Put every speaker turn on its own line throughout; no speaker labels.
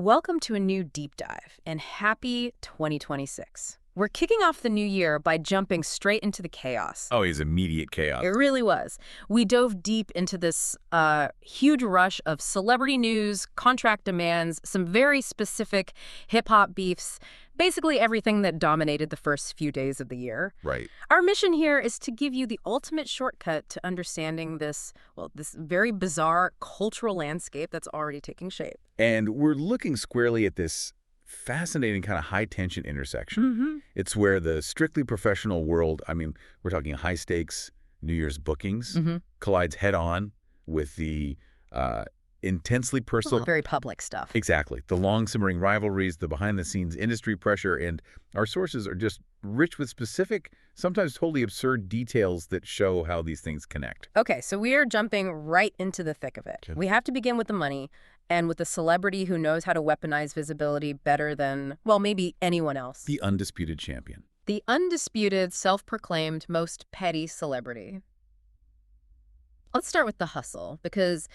Welcome to a new deep dive, and happy 2026. We're kicking off the new year by jumping straight into the chaos.
Oh, he's immediate chaos.
It really was. We dove deep into this huge rush of celebrity news, contract demands, some very specific hip-hop beefs, basically everything that dominated the first few days of the year.
Right.
Our mission here is to give you the ultimate shortcut to understanding this very bizarre cultural landscape that's already taking shape.
And we're looking squarely at this fascinating kind of high-tension intersection. It's where the strictly professional world, we're talking high-stakes New Year's bookings, collides head-on with the intensely personal...
Very public stuff.
Exactly. The long-simmering rivalries, the behind-the-scenes industry pressure, and our sources are just rich with specific, sometimes totally absurd details that show how these things connect.
Okay, so we are jumping right into the thick of it.
Okay.
We have to begin with the money and with a celebrity who knows how to weaponize visibility better than, well, maybe anyone else.
The undisputed champion.
The undisputed, self-proclaimed most petty celebrity. Let's start with the hustle, because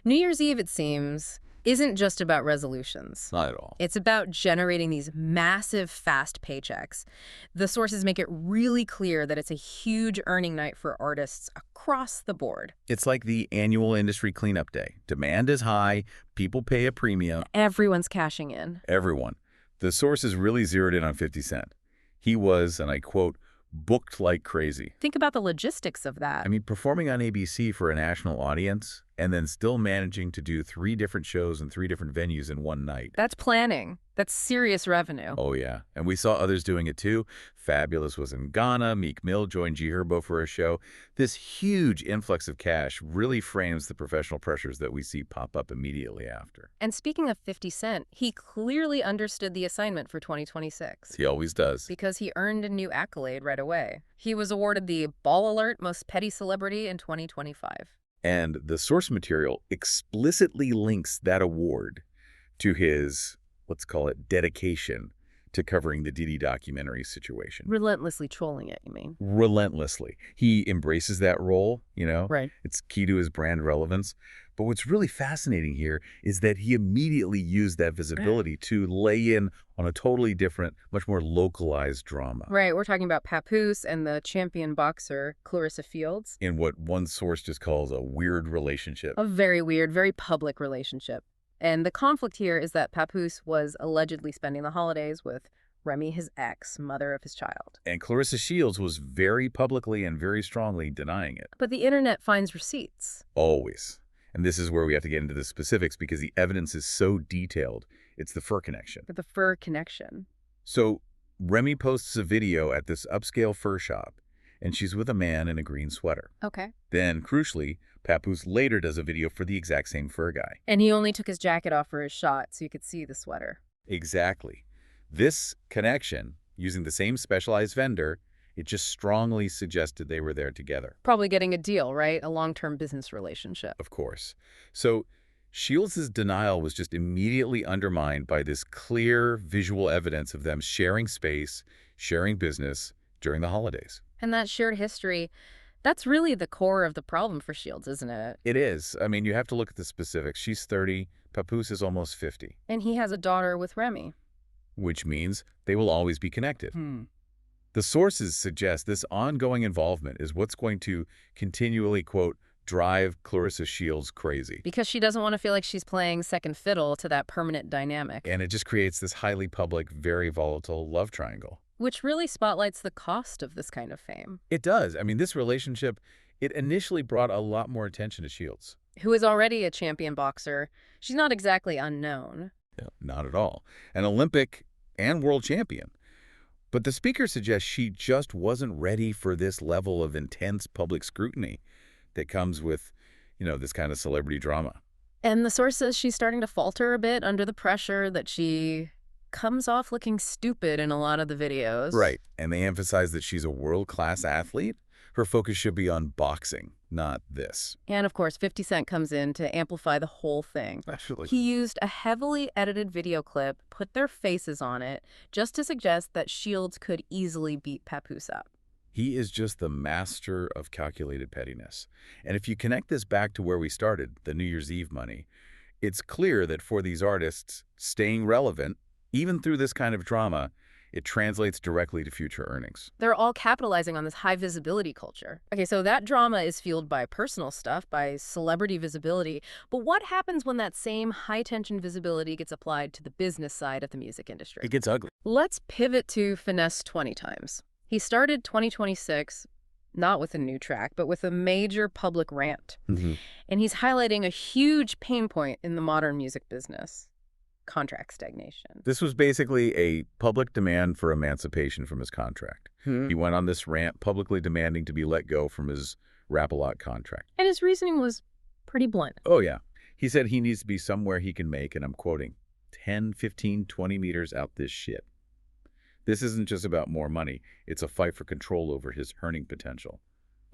New Year's Eve, it seems, isn't just about resolutions.
Not at all.
It's about generating these massive, fast paychecks. The sources make it really clear that it's a huge earning night for artists across the board.
It's like the annual industry cleanup day. Demand is high, people pay a premium.
Everyone's cashing in.
Everyone. The sources really zeroed in on 50 Cent. He was, and I quote, booked like crazy.
Think about the logistics of that.
Performing on ABC for a national audience and then still managing to do 3 different shows in 3 different venues in one night.
That's planning. That's serious revenue.
Oh, yeah. And we saw others doing it, too. Fabulous was in Ghana. Meek Mill joined G Herbo for a show. This huge influx of cash really frames the professional pressures that we see pop up immediately after.
And speaking of 50 Cent, he clearly understood the assignment for 2026.
He always does.
Because he earned a new accolade right away. He was awarded the Ball Alert Most Petty Celebrity in 2025.
And the source material explicitly links that award to his, let's call it, dedication to covering the Diddy documentary situation.
Relentlessly trolling it, you mean?
Relentlessly. He embraces that role,
Right.
It's key to his brand relevance. But what's really fascinating here is that he immediately used that visibility to lay in on a totally different, much more localized drama.
Right, we're talking about Papoose and the champion boxer, Clarissa Fields.
In what one source just calls a weird relationship.
A very weird, very public relationship. And the conflict here is that Papoose was allegedly spending the holidays with Remy, his ex, mother of his child.
And Clarissa Shields was very publicly and very strongly denying it.
But the internet finds receipts.
Always. And this is where we have to get into the specifics because the evidence is so detailed. It's the fur connection.
The fur connection.
So Remy posts a video at this upscale fur shop, and she's with a man in a green sweater.
Okay.
Then, crucially, Papoose later does a video for the exact same fur guy.
And he only took his jacket off for his shot so you could see the sweater.
Exactly. This connection, using the same specialized vendor, it just strongly suggested they were there together.
Probably getting a deal, right? A long-term business relationship.
Of course. So Shields' denial was just immediately undermined by this clear visual evidence of them sharing space, sharing business during the holidays.
And that shared history, that's really the core of the problem for Shields, isn't it?
It is. You have to look at the specifics. She's 30. Papoose is almost 50.
And he has a daughter with Remy.
Which means they will always be connected. The sources suggest this ongoing involvement is what's going to continually, quote, drive Clarissa Shields crazy.
Because she doesn't want to feel like she's playing second fiddle to that permanent dynamic.
And it just creates this highly public, very volatile love triangle.
Which really spotlights the cost of this kind of fame.
It does. This relationship, it initially brought a lot more attention to Shields.
Who is already a champion boxer. She's not exactly unknown.
No, not at all. An Olympic and world champion. But the speaker suggests she just wasn't ready for this level of intense public scrutiny that comes with, this kind of celebrity drama.
And the source says she's starting to falter a bit under the pressure, that she comes off looking stupid in a lot of the videos.
Right. And they emphasize that she's a world-class athlete. Her focus should be on boxing, not this.
And of course, 50 Cent comes in to amplify the whole thing.
Absolutely.
He used a heavily edited video clip, put their faces on it, just to suggest that Shields could easily beat Papoose up.
He is just the master of calculated pettiness. And if you connect this back to where we started, the New Year's Eve money, It's clear that for these artists, staying relevant, even through this kind of drama, it translates directly to future earnings.
They're all capitalizing on this high visibility culture. Okay, so that drama is fueled by personal stuff, by celebrity visibility. But what happens when that same high tension visibility gets applied to the business side of the music industry?
It gets ugly.
Let's pivot to Finesse 20 times. He started 2026 not with a new track, but with a major public rant. And he's highlighting a huge pain point in the modern music business: contract stagnation.
This was basically a public demand for emancipation from his contract. He went on this rant publicly demanding to be let go from his Rap-A-Lot contract.
And his reasoning was pretty blunt.
Oh, yeah. He said he needs to be somewhere he can make, and I'm quoting, 10, 15, 20 meters out this shit. This isn't just about more money. It's a fight for control over his earning potential,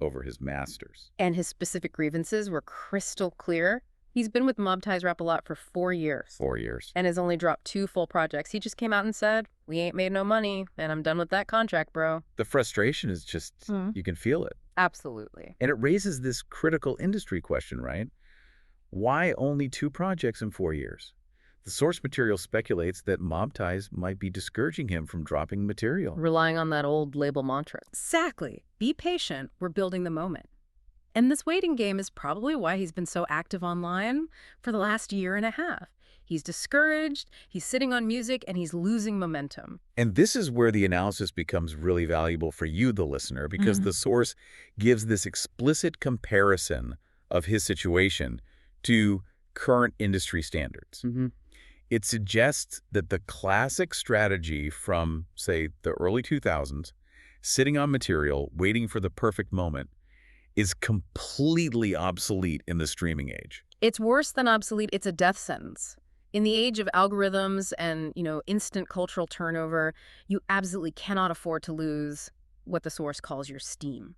over his masters.
And his specific grievances were crystal clear. He's been with Mob Ties Rap-A-Lot for 4 years.
4 years.
And has only dropped 2 full projects. He just came out and said, "We ain't made no money, and I'm done with that contract, bro."
The frustration is just, you can feel it.
Absolutely.
And it raises this critical industry question, right? Why only 2 projects in 4 years? The source material speculates that Mob Ties might be discouraging him from dropping material.
Relying on that old label mantra. Exactly. Be patient. We're building the moment. And this waiting game is probably why he's been so active online for the last year and a half. He's discouraged, he's sitting on music, and he's losing momentum.
And this is where the analysis becomes really valuable for you, the listener, because the source gives this explicit comparison of his situation to current industry standards. It suggests that the classic strategy from, say, the early 2000s, sitting on material, waiting for the perfect moment, is completely obsolete in the streaming age.
It's worse than obsolete. It's a death sentence. In the age of algorithms and, instant cultural turnover, you absolutely cannot afford to lose what the source calls your steam.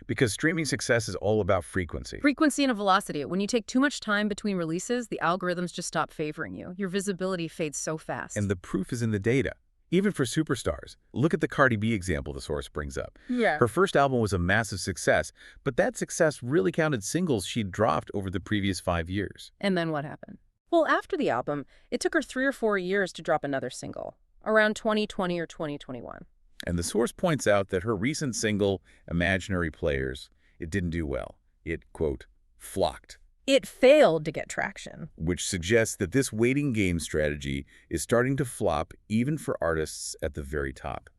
Because streaming success is all about frequency.
Frequency and velocity. When you take too much time between releases, the algorithms just stop favoring you. Your visibility fades so fast.
And the proof is in the data. Even for superstars. Look at the Cardi B example the source brings up.
Yeah.
Her first album was a massive success, but that success really counted singles she'd dropped over the previous 5 years.
And then what happened? Well, after the album, it took her 3 or 4 years to drop another single, around 2020 or 2021.
And the source points out that her recent single, Imaginary Players, it didn't do well. It, quote, flocked.
It failed to get traction.
Which suggests that this waiting game strategy is starting to flop even for artists at the very top.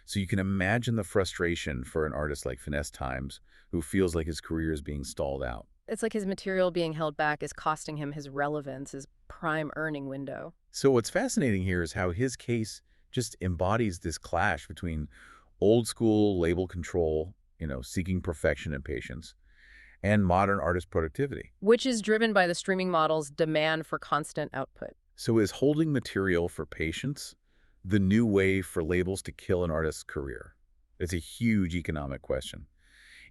So you can imagine the frustration for an artist like Finesse Times, who feels like his career is being stalled out.
It's like his material being held back is costing him his relevance, his prime earning window.
So what's fascinating here is how his case just embodies this clash between old school label control, seeking perfection and patience, and modern artist productivity.
Which is driven by the streaming model's demand for constant output.
So is holding material for patience the new way for labels to kill an artist's career? It's a huge economic question.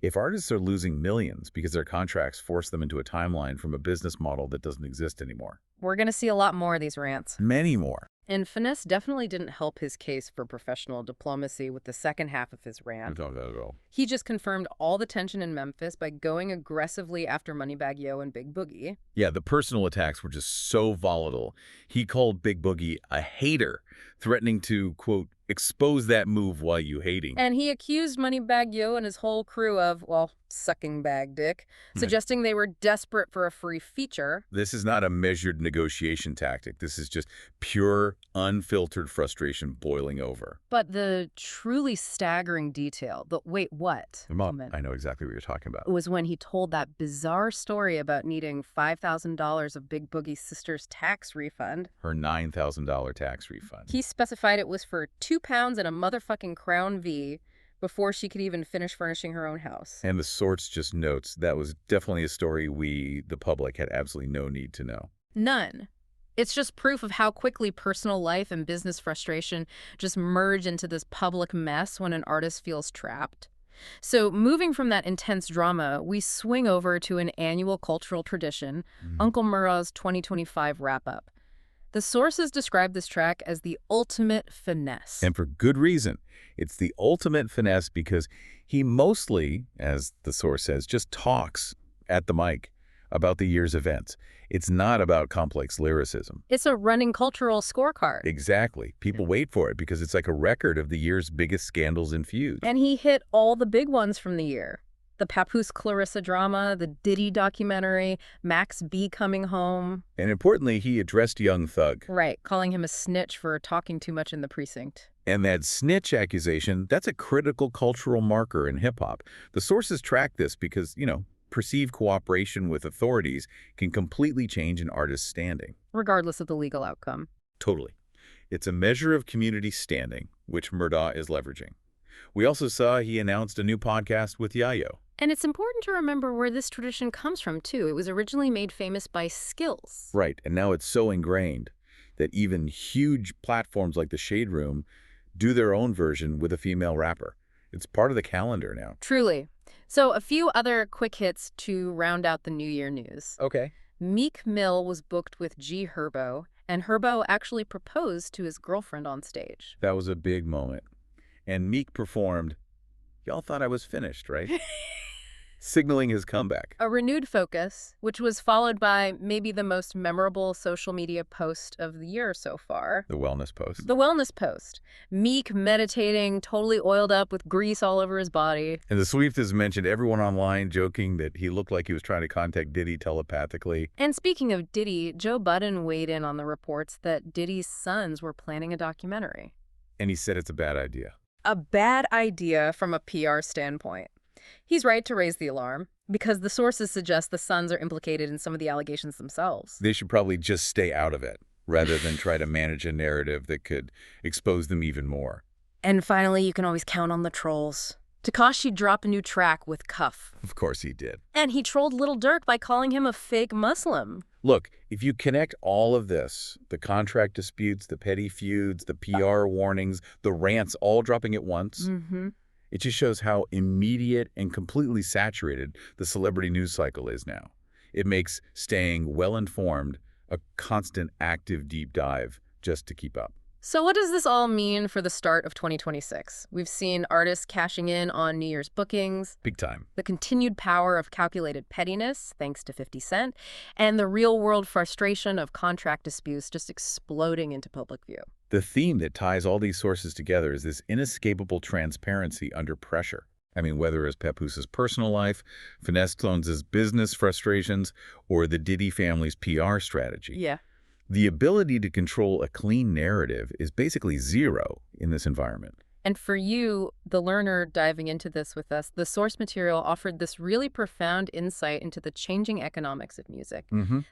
If artists are losing millions because their contracts force them into a timeline from a business model that doesn't exist anymore.
We're going to see a lot more of these rants.
Many more.
And Finesse definitely didn't help his case for professional diplomacy with the second half of his rant.
Not at all.
He just confirmed all the tension in Memphis by going aggressively after Moneybagg Yo and Big Boogie.
Yeah, the personal attacks were just so volatile. He called Big Boogie a hater, threatening to, quote, expose that move while you hating.
And he accused Moneybagg Yo and his whole crew of, sucking bag dick, suggesting they were desperate for a free feature.
This is not a measured negotiation tactic. This is just pure, unfiltered frustration boiling over.
But the truly staggering detail, the wait, what? Moment,
I know exactly what you're talking about.
was when he told that bizarre story about needing $5,000 of Big Boogie's sister's tax refund.
Her $9,000 tax refund.
He specified it was for 2 pounds and a motherfucking Crown V before she could even finish furnishing her own house.
And the source just notes that was definitely a story we, the public, had absolutely no need to know.
None. It's just proof of how quickly personal life and business frustration just merge into this public mess when an artist feels trapped. So moving from that intense drama, we swing over to an annual cultural tradition, Uncle Murrah's 2025 wrap-up. The sources describe this track as the ultimate finesse.
And for good reason. It's the ultimate finesse because he mostly, as the source says, just talks at the mic about the year's events. It's not about complex lyricism.
It's a running cultural scorecard.
Exactly. People wait for it because it's like a record of the year's biggest scandals and feuds.
And he hit all the big ones from the year. The Papoose Clarissa drama, the Diddy documentary, Max B coming home.
And importantly, he addressed Young Thug.
Right, calling him a snitch for talking too much in the precinct.
And that snitch accusation, that's a critical cultural marker in hip-hop. The sources track this because, perceived cooperation with authorities can completely change an artist's standing.
Regardless of the legal outcome.
Totally. It's a measure of community standing, which Murdaugh is leveraging. We also saw he announced a new podcast with Yayo.
And it's important to remember where this tradition comes from, too. It was originally made famous by Skills.
Right, and now it's so ingrained that even huge platforms like The Shade Room do their own version with a female rapper. It's part of the calendar now.
Truly. So a few other quick hits to round out the New Year news.
Okay.
Meek Mill was booked with G Herbo, and Herbo actually proposed to his girlfriend on stage.
That was a big moment. And Meek performed, y'all thought I was finished, right? Signaling his comeback.
A renewed focus, which was followed by maybe the most memorable social media post of the year so far.
The wellness post.
The wellness post. Meek meditating, totally oiled up with grease all over his body.
And the Sweefters mentioned everyone online joking that he looked like he was trying to contact Diddy telepathically.
And speaking of Diddy, Joe Budden weighed in on the reports that Diddy's sons were planning a documentary.
And he said it's a bad idea.
A bad idea from a PR standpoint. He's right to raise the alarm, because the sources suggest the sons are implicated in some of the allegations themselves.
They should probably just stay out of it, rather than try to manage a narrative that could expose them even more.
And finally, you can always count on the trolls. Tekashi dropped a new track with Cuff.
Of course he did.
And he trolled Lil Durk by calling him a fake Muslim.
Look, if you connect all of this, the contract disputes, the petty feuds, the PR warnings, the rants all dropping at once, it just shows how immediate and completely saturated the celebrity news cycle is now. It makes staying well-informed a constant, active deep dive just to keep up.
So what does this all mean for the start of 2026? We've seen artists cashing in on New Year's bookings.
Big time.
The continued power of calculated pettiness, thanks to 50 Cent, and the real-world frustration of contract disputes just exploding into public view.
The theme that ties all these sources together is this inescapable transparency under pressure. I mean, whether it's Papoose' personal life, Finesse Stones' business frustrations, or the Diddy family's PR strategy.
Yeah.
The ability to control a clean narrative is basically zero in this environment.
And for you, the learner diving into this with us, the source material offered this really profound insight into the changing economics of music.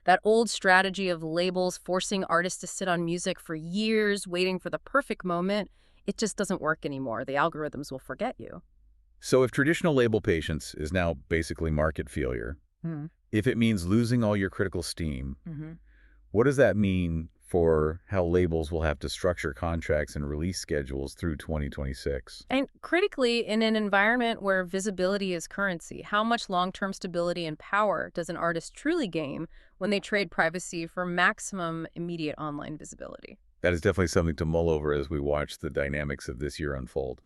That old strategy of labels forcing artists to sit on music for years, waiting for the perfect moment, it just doesn't work anymore. The algorithms will forget you.
So if traditional label patience is now basically market failure, if it means losing all your critical steam, what does that mean for how labels will have to structure contracts and release schedules through 2026?
And critically, in an environment where visibility is currency, how much long-term stability and power does an artist truly gain when they trade privacy for maximum immediate online visibility?
That is definitely something to mull over as we watch the dynamics of this year unfold.